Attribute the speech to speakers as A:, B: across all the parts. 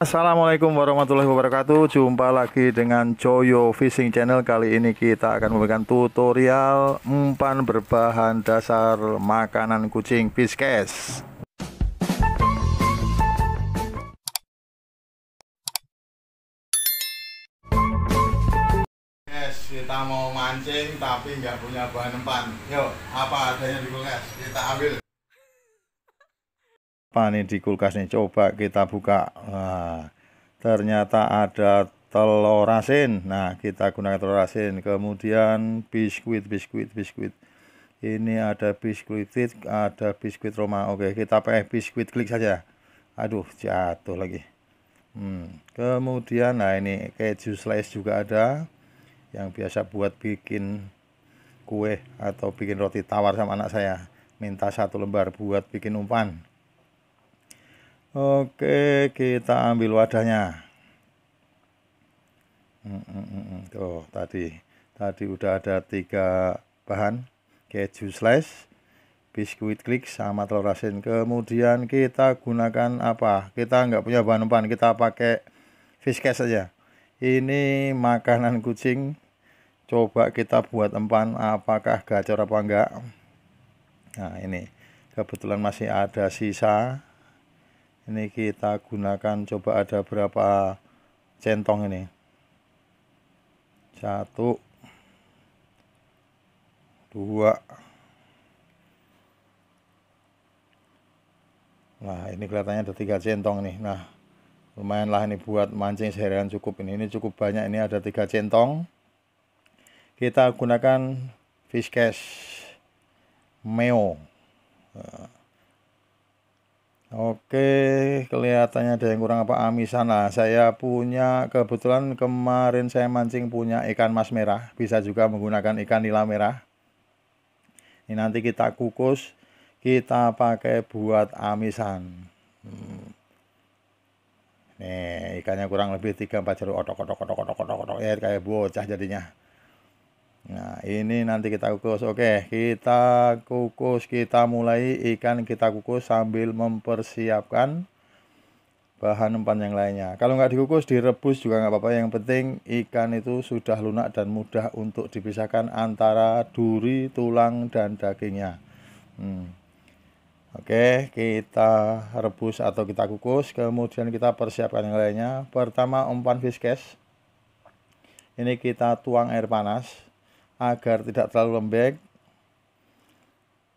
A: Assalamualaikum warahmatullahi wabarakatuh. Jumpa lagi dengan Coyo Fishing Channel. Kali ini kita akan memberikan tutorial umpan berbahan dasar makanan kucing Whiskas. Guys, kita mau mancing tapi nggak punya bahan umpan. Yuk, apa adanya di kulkas kita ambil. Apa nih di kulkas nih? Coba kita buka. Nah, ternyata ada telur asin. Nah, kita gunakan telur asin. Kemudian biskuit. Ini ada biskuit, ada biskuit Roma. Oke, kita pakai biskuit klik saja. Aduh, jatuh lagi. Kemudian, nah ini keju slice juga ada. Yang biasa buat bikin kue atau bikin roti tawar sama anak saya. Minta 1 lembar buat bikin umpan. Oke, kita ambil wadahnya. Tuh, tadi udah ada 3 bahan, keju slice, biskuit klik, sama telur asin. Kemudian kita gunakan apa? Kita nggak punya bahan umpan, kita pakai Whiskas saja. Ini makanan kucing. Coba kita buat umpan, apakah gacor apa enggak? Nah, ini kebetulan masih ada sisa. Ini kita gunakan, coba ada berapa centong ini. 1, 2. Nah, ini kelihatannya ada 3 centong nih. Nah, lumayan lah ini buat mancing seharian cukup ini. Ini cukup banyak, ini ada 3 centong. Kita gunakan Whiskas Meo. Nah. Oke, kelihatannya ada yang kurang apa amisan. Nah, saya punya, kebetulan kemarin saya mancing punya ikan mas merah. Bisa juga menggunakan ikan nila merah. Ini nanti kita kukus, kita pakai buat amisan. Nih, ikannya kurang lebih 3-4 jeruk. Ya, kayak bocah jadinya. Nah, ini nanti kita kukus. Oke, kita kukus, kita mulai ikan kita kukus sambil mempersiapkan bahan umpan yang lainnya. Kalau nggak dikukus, direbus juga nggak apa-apa. Yang penting ikan itu sudah lunak dan mudah untuk dipisahkan antara duri, tulang, dan dagingnya. Oke, kita rebus atau kita kukus, kemudian kita persiapkan yang lainnya. Pertama, umpan Whiskas. Ini kita tuang air panas agar tidak terlalu lembek.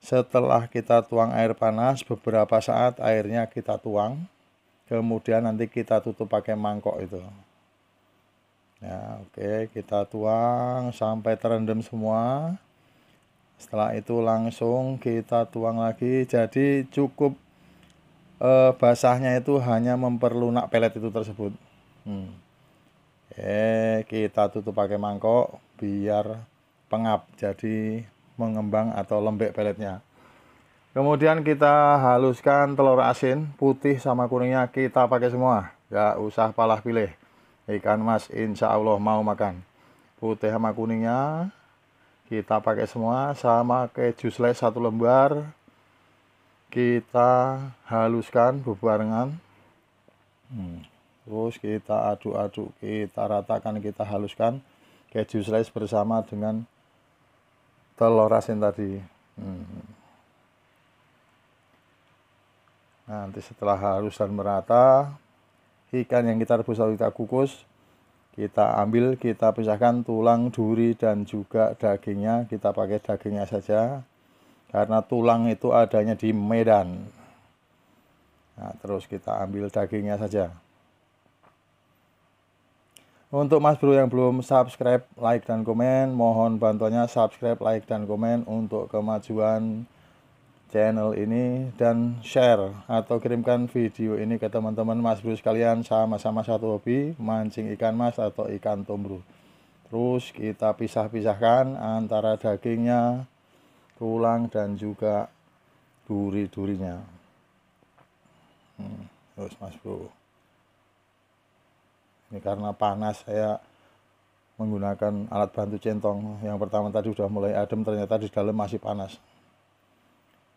A: Setelah kita tuang air panas, beberapa saat airnya kita tuang. Kemudian nanti kita tutup pakai mangkok itu. Ya, oke, kita tuang sampai terendam semua. Setelah itu langsung kita tuang lagi. Jadi cukup basahnya itu hanya memperlunak pelet itu tersebut. Kita tutup pakai mangkok biar pengap, jadi mengembang atau lembek peletnya. Kemudian kita haluskan telur asin, putih sama kuningnya kita pakai semua. Gak usah palah pilih. Ikan mas insya Allah mau makan. Putih sama kuningnya kita pakai semua, sama keju slice 1 lembar. Kita haluskan bebarengan. Terus kita aduk-aduk, kita ratakan, kita haluskan keju slice bersama dengan telur asin tadi. Nanti setelah halus dan merata, ikan yang kita rebus atau kita kukus, kita ambil, kita pisahkan tulang, duri, dan juga dagingnya. Kita pakai dagingnya saja, karena tulang itu adanya di Medan. Nah, terus kita ambil dagingnya saja. Untuk mas bro yang belum subscribe, like, dan komen, mohon bantuannya subscribe, like, dan komen untuk kemajuan channel ini. Dan share atau kirimkan video ini ke teman-teman mas bro sekalian, sama-sama satu hobi, mancing ikan mas atau ikan tombro. Terus kita pisah-pisahkan antara dagingnya, tulang, dan juga duri-durinya. Terus mas bro, ini karena panas saya menggunakan alat bantu centong. Yang pertama tadi udah mulai adem, ternyata di dalam masih panas.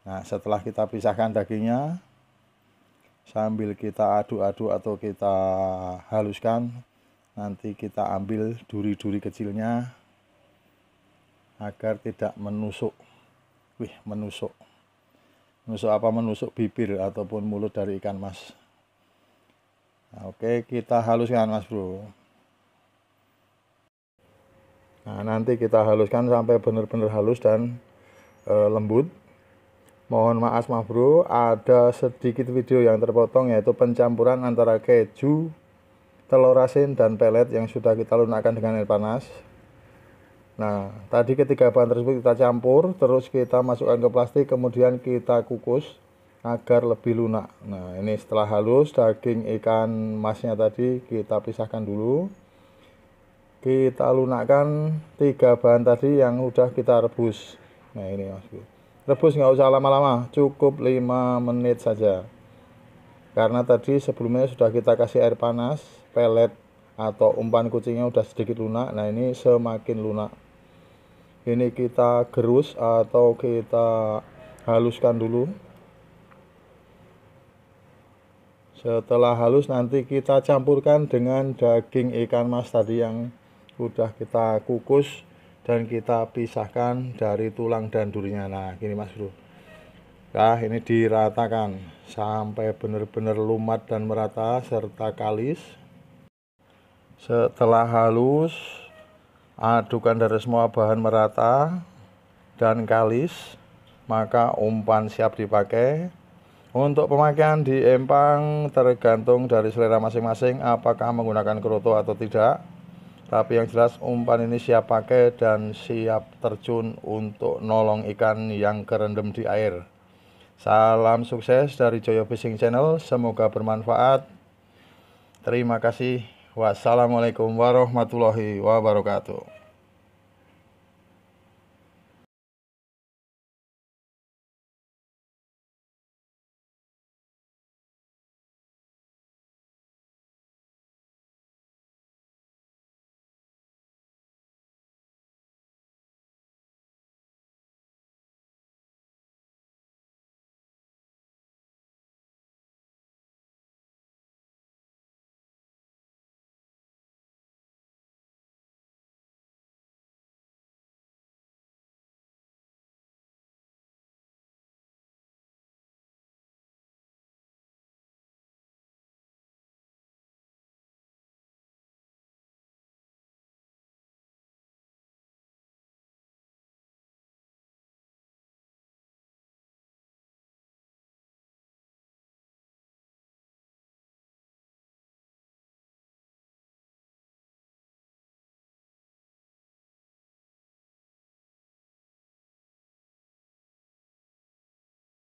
A: Nah, setelah kita pisahkan dagingnya, sambil kita aduk-aduk atau kita haluskan. Nanti kita ambil duri-duri kecilnya agar tidak menusuk. Menusuk apa? Menusuk bibir ataupun mulut dari ikan mas. Nah, oke, kita haluskan mas bro. Nah, nanti kita haluskan sampai benar-benar halus dan lembut. Mohon maaf mas bro, ada sedikit video yang terpotong, yaitu pencampuran antara keju, telur asin, dan pelet yang sudah kita lunakkan dengan air panas. Nah, tadi ketiga bahan tersebut kita campur, terus kita masukkan ke plastik, kemudian kita kukus agar lebih lunak. Nah, ini setelah halus, daging ikan masnya tadi kita pisahkan dulu. Kita lunakkan 3 bahan tadi yang udah kita rebus. Nah, ini mas bro. Rebus nggak usah lama-lama, cukup 5 menit saja. Karena tadi sebelumnya sudah kita kasih air panas, pelet atau umpan kucingnya udah sedikit lunak. Nah, ini semakin lunak. Ini kita gerus atau kita haluskan dulu. Setelah halus nanti kita campurkan dengan daging ikan mas tadi yang udah kita kukus dan kita pisahkan dari tulang dan durinya. Nah, gini mas bro. Nah, ini diratakan sampai benar-benar lumat dan merata serta kalis. Setelah halus, adukan dari semua bahan merata dan kalis, maka umpan siap dipakai. Untuk pemakaian di empang tergantung dari selera masing-masing, apakah menggunakan kroto atau tidak. Tapi yang jelas umpan ini siap pakai dan siap terjun untuk nolong ikan yang kerendam di air. Salam sukses dari Joyo Fishing Channel, semoga bermanfaat. Terima kasih. Wassalamualaikum warahmatullahi wabarakatuh.